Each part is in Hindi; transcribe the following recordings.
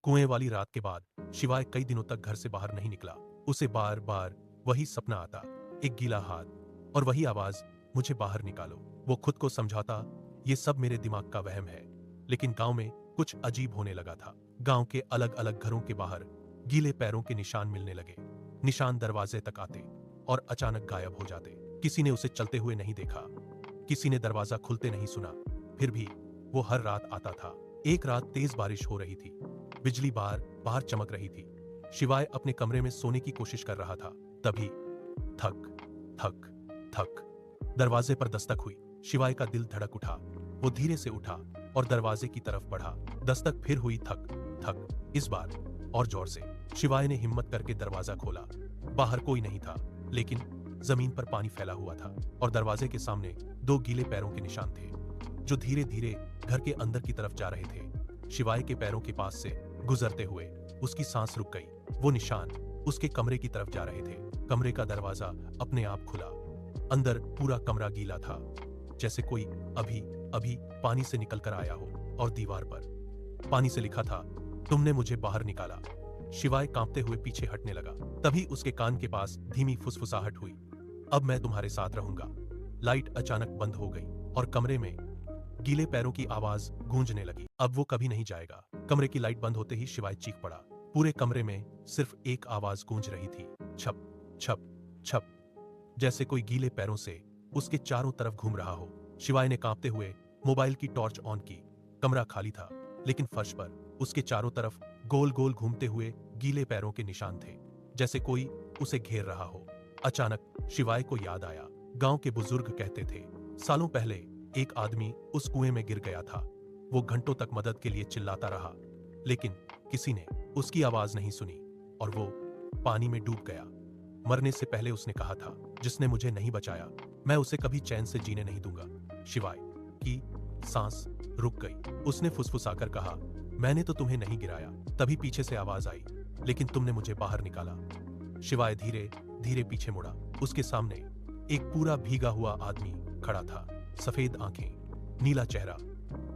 कुएं वाली रात के बाद शिवाय कई दिनों तक घर से बाहर नहीं निकला। उसे बार बार वही सपना आता, एक गीला हाथ और वही आवाज, मुझे बाहर निकालो। वो खुद को समझाता, ये सब मेरे दिमाग का वहम है। लेकिन गांव में कुछ अजीब होने लगा था। गांव के अलग अलग घरों के बाहर गीले पैरों के निशान मिलने लगे। निशान दरवाजे तक आते और अचानक गायब हो जाते। किसी ने उसे चलते हुए नहीं देखा, किसी ने दरवाजा खुलते नहीं सुना, फिर भी वो हर रात आता था। एक रात तेज बारिश हो रही थी, बिजली बाहर चमक रही थी। शिवाय अपने कमरे में सोने की कोशिश कर रहा था। तभी थक थक थक दरवाजे पर दस्तक हुई। शिवाय का दिल धड़क उठा। वो धीरे से उठा और दरवाजे की तरफ बढ़ा। दस्तक फिर हुई, थक थक, इस बार और जोर से। शिवाय ने हिम्मत करके दरवाजा खोला। बाहर कोई नहीं था, लेकिन जमीन पर पानी फैला हुआ था और दरवाजे के सामने दो गीले पैरों के निशान थे, जो धीरे धीरे घर के अंदर की तरफ जा रहे थे। शिवाय के पैरों के पास से गुजरते हुए उसकी सांस रुक गई। वो निशान उसके कमरे की तरफ जा रहे थे। कमरे का दरवाजा अपने आप खुला। अंदर पूरा कमरा गीला था, जैसे कोई अभी अभी पानी से निकलकर आया हो। और दीवार पर पानी से लिखा था, तुमने मुझे बाहर निकाला। शिवाय कांपते हुए पीछे हटने लगा। तभी उसके कान के पास धीमी फुसफुसाहट हुई, अब मैं तुम्हारे साथ रहूंगा। लाइट अचानक बंद हो गई और कमरे में गीले पैरों की आवाज गूंजने लगी। अब वो कभी नहीं जाएगा। कमरे की लाइट बंद होते ही शिवाय चीख पड़ा। पूरे कमरे में सिर्फ एक आवाज गूंज रही थी, छप छप छप, जैसे कोई गीले पैरों से उसके चारों तरफ घूम रहा हो। शिवाय ने कांपते हुए मोबाइल की टॉर्च ऑन की। कमरा खाली था, लेकिन फर्श पर उसके चारों तरफ गोल गोल घूमते हुए गीले पैरों के निशान थे, जैसे कोई उसे घेर रहा हो। अचानक शिवाय को याद आया, गांव के बुजुर्ग कहते थे, सालों पहले एक आदमी उस कुएं में गिर गया था। वो घंटों तक मदद के लिए चिल्लाता रहा, लेकिन किसी ने उसकी आवाज नहीं सुनी और वो पानी में डूब गया। मरने से पहले उसने कहा था, जिसने मुझे नहीं बचाया, मैं उसे कभी चैन से जीने नहीं दूंगा। शिवाय की सांस रुक गई। उसने फुसफुसाकर कहा, मैंने तो तुम्हें नहीं गिराया। तभी पीछे से आवाज आई, लेकिन तुमने मुझे बाहर निकाला। शिवाय धीरे धीरे पीछे मुड़ा। उसके सामने एक पूरा भीगा हुआ आदमी खड़ा था। सफेद आंखें, नीला चेहरा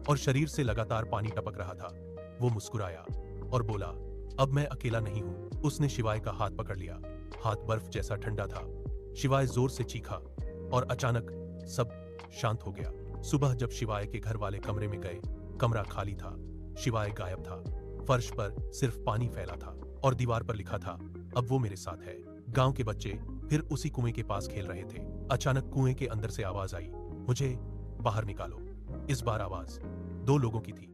और शरीर से लगातार पानी टपक रहा था। वो मुस्कुराया और बोला, अब मैं अकेला नहीं हूं। उसने शिवाय का हाथ पकड़ लिया। हाथ बर्फ जैसा ठंडा था। शिवाय जोर से चीखा और अचानक सब शांत हो गया। सुबह जब शिवाय के घर वाले कमरे में गए, कमरा खाली था। शिवाय गायब था। फर्श पर सिर्फ पानी फैला था और दीवार पर लिखा था, अब वो मेरे साथ है। गांव के बच्चे फिर उसी कुएं के पास खेल रहे थे। अचानक कुएं के अंदर से आवाज आई, मुझे बाहर निकालो। इस बार आवाज दो लोगों की थी।